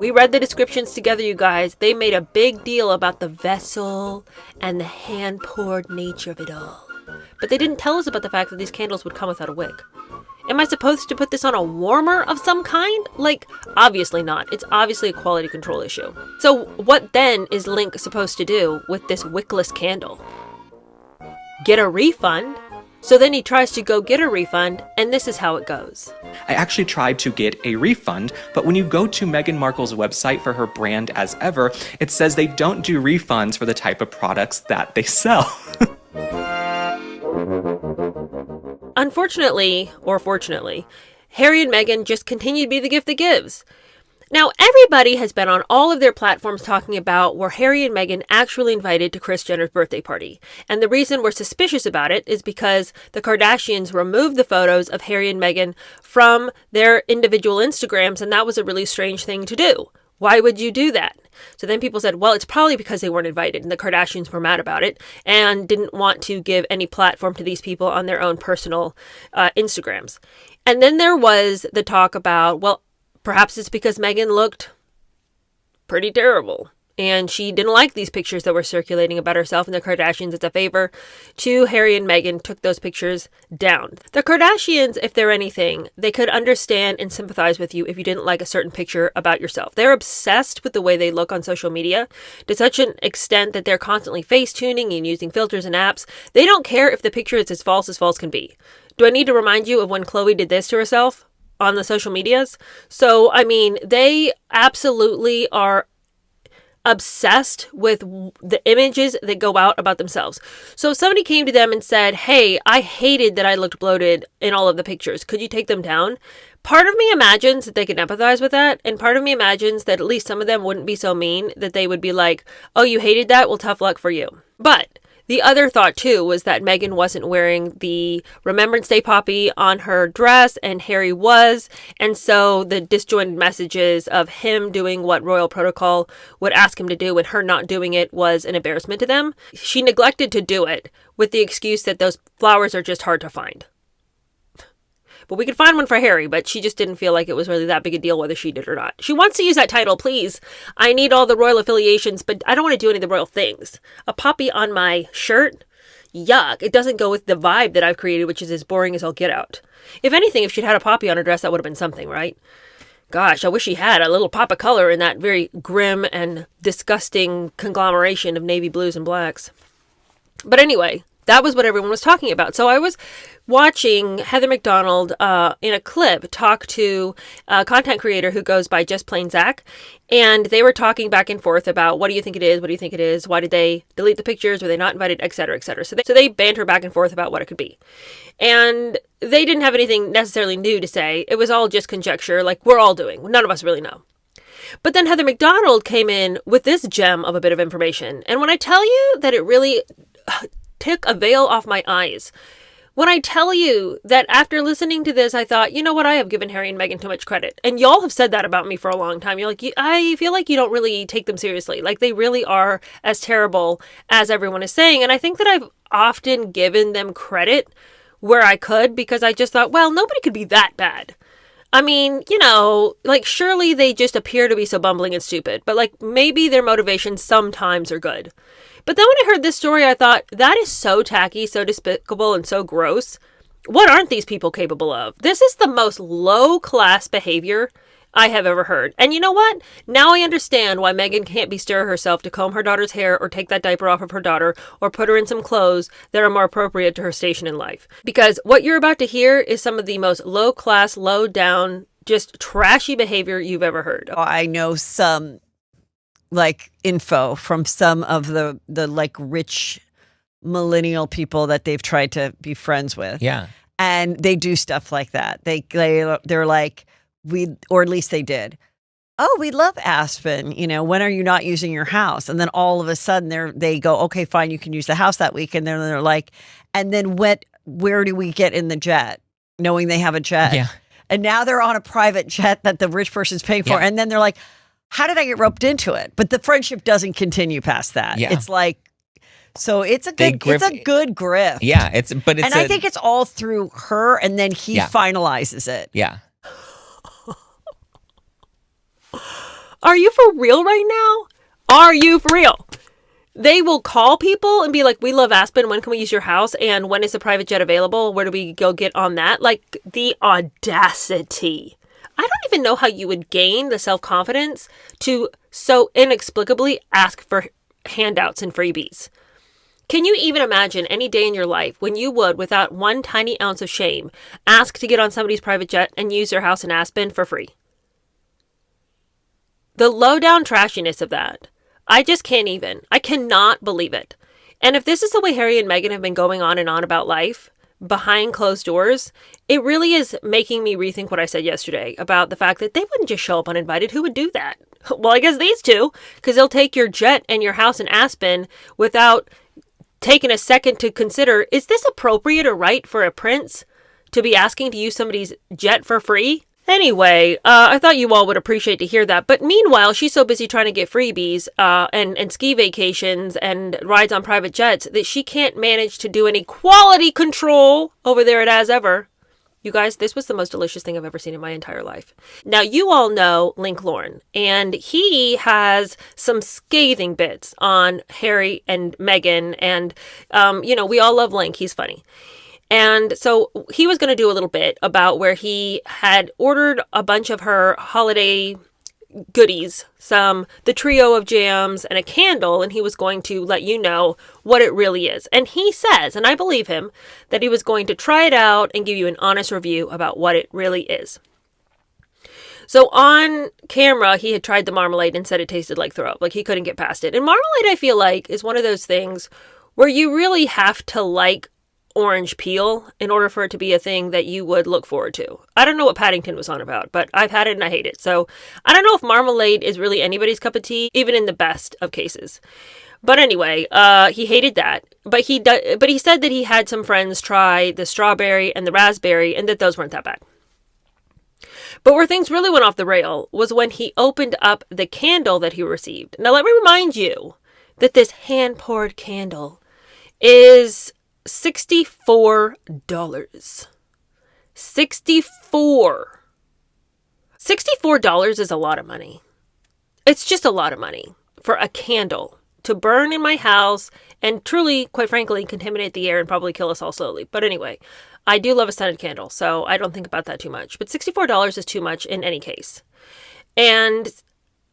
We read the descriptions together, you guys. They made a big deal about the vessel and the hand-poured nature of it all. But they didn't tell us about the fact that these candles would come without a wick. Am I supposed to put this on a warmer of some kind? Like, obviously not. It's obviously a quality control issue. So what then is Link supposed to do with this wickless candle? Get a refund? So then he tries to go get a refund, and this is how it goes. I actually tried to get a refund, but when you go to Meghan Markle's website for her brand As Ever, it says they don't do refunds for the type of products that they sell. Unfortunately, or fortunately, Harry and Meghan just continue to be the gift that gives. Now, everybody has been on all of their platforms talking about were Harry and Meghan actually invited to Kris Jenner's birthday party. And the reason we're suspicious about it is because the Kardashians removed the photos of Harry and Meghan from their individual Instagrams, and that was a really strange thing to do. Why would you do that? So then people said, well, it's probably because they weren't invited, and the Kardashians were mad about it and didn't want to give any platform to these people on their own personal Instagrams. And then there was the talk about, well, perhaps it's because Meghan looked pretty terrible and she didn't like these pictures that were circulating about herself, and the Kardashians, as a favor to Harry and Meghan, took those pictures down. The Kardashians, if they're anything, they could understand and sympathize with you if you didn't like a certain picture about yourself. They're obsessed with the way they look on social media to such an extent that they're constantly face tuning and using filters and apps. They don't care if the picture is as false can be. Do I need to remind you of when Khloe did this to herself on the social medias? So, I mean, they absolutely are obsessed with the images that go out about themselves. So if somebody came to them and said, hey, I hated that I looked bloated in all of the pictures, could you take them down? Part of me imagines that they can empathize with that, and part of me imagines that at least some of them wouldn't be so mean that they would be like, oh, you hated that? Well, tough luck for you. But the other thought, too, was that Meghan wasn't wearing the Remembrance Day poppy on her dress, and Harry was. And so the disjointed messages of him doing what royal protocol would ask him to do and her not doing it was an embarrassment to them. She neglected to do it with the excuse that those flowers are just hard to find. But we could find one for Harry, but she just didn't feel like it was really that big a deal whether she did or not. She wants to use that title, please. I need all the royal affiliations, but I don't want to do any of the royal things. A poppy on my shirt? Yuck. It doesn't go with the vibe that I've created, which is as boring as I'll get out. If anything, if she'd had a poppy on her dress, that would have been something, right? Gosh, I wish she had a little pop of color in that very grim and disgusting conglomeration of navy blues and blacks. But anyway, that was what everyone was talking about. So I was watching Heather McDonald in a clip talk to a content creator who goes by Just Plain Zach. And they were talking back and forth about what do you think it is? What do you think it is? Why did they delete the pictures? Were they not invited? Et cetera, et cetera. So they banter back and forth about what it could be. And they didn't have anything necessarily new to say. It was all just conjecture, like we're all doing. None of us really know. But then Heather McDonald came in with this gem of a bit of information. And when I tell you that it really took a veil off my eyes, when I tell you that after listening to this, I thought, you know what, I have given Harry and Meghan too much credit. And y'all have said that about me for a long time. You're like, I feel like you don't really take them seriously. Like they really are as terrible as everyone is saying. And I think that I've often given them credit where I could because I just thought, well, nobody could be that bad. I mean, you know, like surely they just appear to be so bumbling and stupid, but like maybe their motivations sometimes are good. But then when I heard this story, I thought, that is so tacky, so despicable, and so gross. What aren't these people capable of? This is the most low-class behavior I have ever heard. And you know what? Now I understand why Meghan can't bestir herself to comb her daughter's hair or take that diaper off of her daughter or put her in some clothes that are more appropriate to her station in life. Because what you're about to hear is some of the most low-class, low-down, just trashy behavior you've ever heard. I know some like info from some of the like rich millennial people that they've tried to be friends with. Yeah. And they do stuff like that. They're like, or at least they did. Oh, we love Aspen. You know, when are you not using your house? And then all of a sudden they go, okay, fine, you can use the house that week. And then they're like, and then where do we get in the jet? Knowing they have a jet. Yeah. And now they're on a private jet that the rich person's paying for. Yeah. And then they're like, how did I get roped into it? But the friendship doesn't continue past that. Yeah. It's like, so it's a good grift. Yeah, I think it's all through her, and then he finalizes it. Yeah. Are you for real right now? Are you for real? They will call people and be like, we love Aspen. When can we use your house? And when is the private jet available? Where do we go get on that? Like, the audacity. I don't even know how you would gain the self-confidence to so inexplicably ask for handouts and freebies. Can you even imagine any day in your life when you would, without one tiny ounce of shame, ask to get on somebody's private jet and use their house in Aspen for free? The low-down trashiness of that. I just can't even. I cannot believe it. And if this is the way Harry and Meghan have been going on and on about life, behind closed doors, it really is making me rethink what I said yesterday about the fact that they wouldn't just show up uninvited. Who would do that? Well, I guess these two, because they'll take your jet and your house in Aspen without taking a second to consider, is this appropriate or right for a prince to be asking to use somebody's jet for free? Anyway, I thought you all would appreciate to hear that. But meanwhile, she's so busy trying to get freebies and ski vacations and rides on private jets that she can't manage to do any quality control over there at As Ever. You guys, this was the most delicious thing I've ever seen in my entire life. Now, you all know Link Lorne, and he has some scathing bits on Harry and Meghan. And, we all love Link. He's funny. And so he was going to do a little bit about where he had ordered a bunch of her holiday goodies, the trio of jams and a candle, and he was going to let you know what it really is. And he says, and I believe him, that he was going to try it out and give you an honest review about what it really is. So on camera, he had tried the marmalade and said it tasted like throw up, like he couldn't get past it. And marmalade, I feel like, is one of those things where you really have to like orange peel in order for it to be a thing that you would look forward to. I don't know what Paddington was on about, but I've had it and I hate it. So I don't know if marmalade is really anybody's cup of tea, even in the best of cases. But anyway, he hated that. But he said that he had some friends try the strawberry and the raspberry and that those weren't that bad. But where things really went off the rail was when he opened up the candle that he received. Now let me remind you that this hand-poured candle is $64. $64 is a lot of money. It's just a lot of money for a candle to burn in my house and truly, quite frankly, contaminate the air and probably kill us all slowly. But anyway, I do love a scented candle, so I don't think about that too much. But $64 is too much in any case. And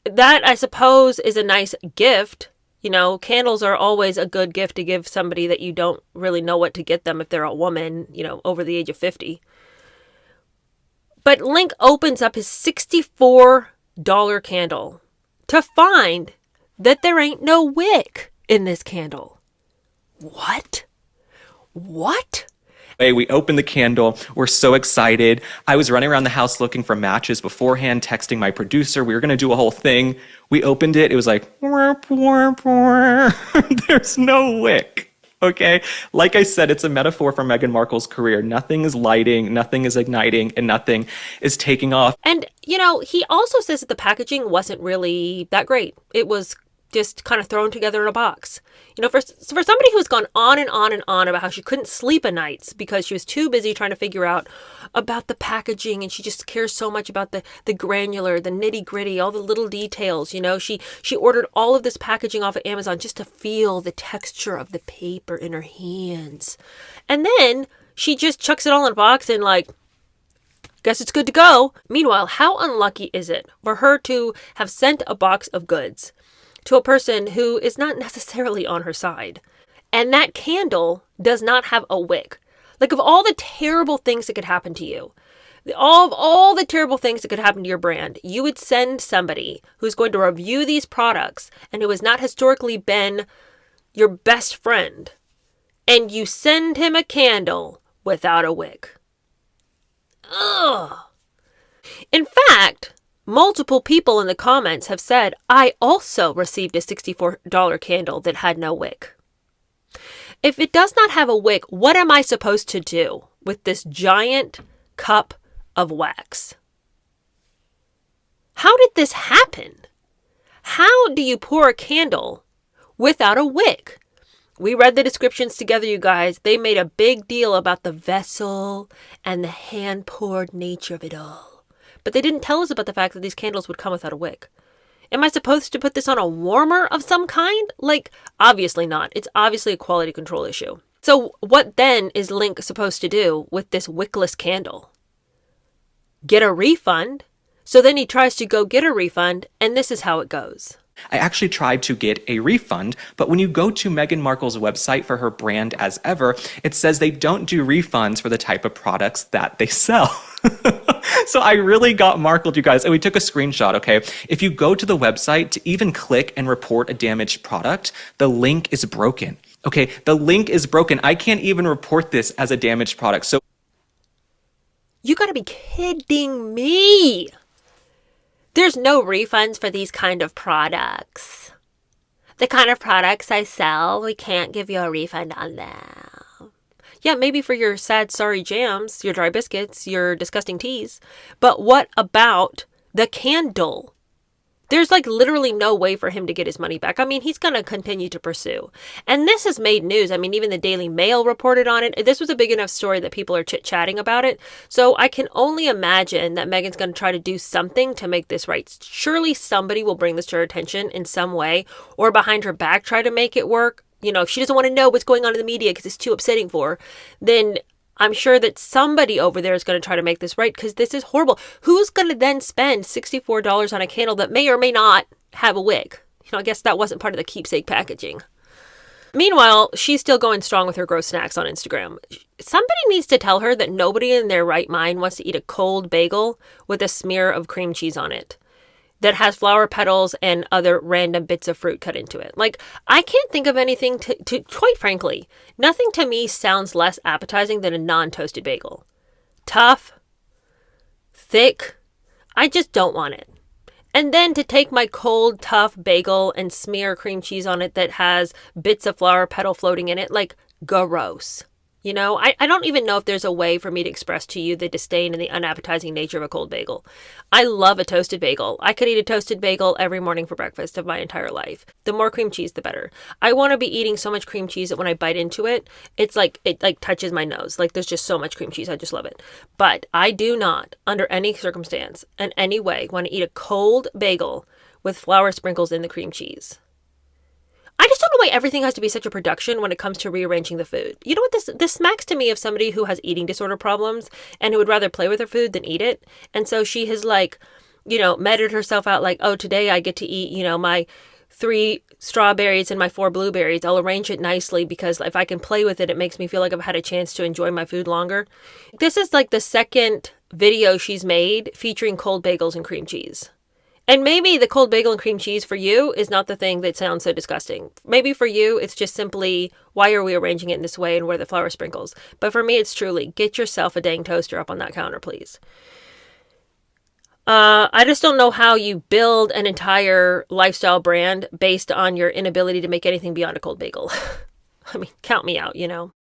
that, I suppose, is a nice gift. You know, candles are always a good gift to give somebody that you don't really know what to get them if they're a woman, over the age of 50. But Link opens up his $64 candle to find that there ain't no wick in this candle. What? Hey, we opened the candle. We're so excited. I was running around the house looking for matches beforehand, texting my producer. We were going to do a whole thing. We opened it. It was like, there's no wick. Okay. Like I said, it's a metaphor for Meghan Markle's career. Nothing is lighting, nothing is igniting, and nothing is taking off. And, he also says that the packaging wasn't really that great. It was just kind of thrown together in a box. For somebody who's gone on and on and on about how she couldn't sleep at nights because she was too busy trying to figure out about the packaging, and she just cares so much about the granular, the nitty gritty, all the little details. She ordered all of this packaging off of Amazon just to feel the texture of the paper in her hands. And then she just chucks it all in a box and guess it's good to go. Meanwhile, how unlucky is it for her to have sent a box of goods to a person who is not necessarily on her side? And that candle does not have a wick. Of all the terrible things that could happen to you, all the terrible things that could happen to your brand, you would send somebody who's going to review these products and who has not historically been your best friend, and you send him a candle without a wick. Ugh. In fact, multiple people in the comments have said, I also received a $64 candle that had no wick. If it does not have a wick, what am I supposed to do with this giant cup of wax? How did this happen? How do you pour a candle without a wick? We read the descriptions together, you guys. They made a big deal about the vessel and the hand-poured nature of it all. But they didn't tell us about the fact that these candles would come without a wick. Am I supposed to put this on a warmer of some kind? Like, obviously not. It's obviously a quality control issue. So what then is Link supposed to do with this wickless candle? Get a refund? So then he tries to go get a refund, and this is how it goes. I actually tried to get a refund, but when you go to Meghan Markle's website for her brand as ever, it says they don't do refunds for the type of products that they sell. So I really got markled, you guys, and we took a screenshot, okay? If you go to the website to even click and report a damaged product, the link is broken. Okay, the link is broken. I can't even report this as a damaged product. So You gotta be kidding me. There's no refunds for these kind of products. The kind of products I sell, we can't give you a refund on them. Yeah, maybe for your sad, sorry jams, your dry biscuits, your disgusting teas. But what about the candle? There's like literally no way for him to get his money back. I mean, he's going to continue to pursue. And this has made news. I mean, even the Daily Mail reported on it. This was a big enough story that people are chit-chatting about it. So I can only imagine that Meghan's going to try to do something to make this right. Surely somebody will bring this to her attention in some way, or behind her back try to make it work. You know, if she doesn't want to know what's going on in the media because it's too upsetting for her, then I'm sure that somebody over there is going to try to make this right, because this is horrible. Who's going to then spend $64 on a candle that may or may not have a wick? You know, I guess that wasn't part of the keepsake packaging. Meanwhile, she's still going strong with her gross snacks on Instagram. Somebody needs to tell her that nobody in their right mind wants to eat a cold bagel with a smear of cream cheese on it that has flower petals and other random bits of fruit cut into it. Like, I can't think of anything to quite frankly, nothing to me sounds less appetizing than a non-toasted bagel. Tough, thick, I just don't want it. And then to take my cold, tough bagel and smear cream cheese on it that has bits of flower petal floating in it, like, gross. You know, I don't even know if there's a way for me to express to you the disdain and the unappetizing nature of a cold bagel. I love a toasted bagel. I could eat a toasted bagel every morning for breakfast of my entire life. The more cream cheese, the better. I want to be eating so much cream cheese that when I bite into it, it touches my nose. Like, there's just so much cream cheese. I just love it. But I do not, under any circumstance, in any way, want to eat a cold bagel with flour sprinkles in the cream cheese. I just don't know why everything has to be such a production when it comes to rearranging the food. You know what, this smacks to me of somebody who has eating disorder problems and who would rather play with her food than eat it. And so she has, like, you know, measured herself out like, oh, today I get to eat, you know, my 3 strawberries and my 4 blueberries. I'll arrange it nicely because if I can play with it, it makes me feel like I've had a chance to enjoy my food longer. This is like the second video she's made featuring cold bagels and cream cheese. And maybe the cold bagel and cream cheese for you is not the thing that sounds so disgusting. Maybe for you, it's just simply, why are we arranging it in this way and where are the flour sprinkles? But for me, it's truly, get yourself a dang toaster up on that counter, please. I just don't know how you build an entire lifestyle brand based on your inability to make anything beyond a cold bagel. I mean, count me out, you know.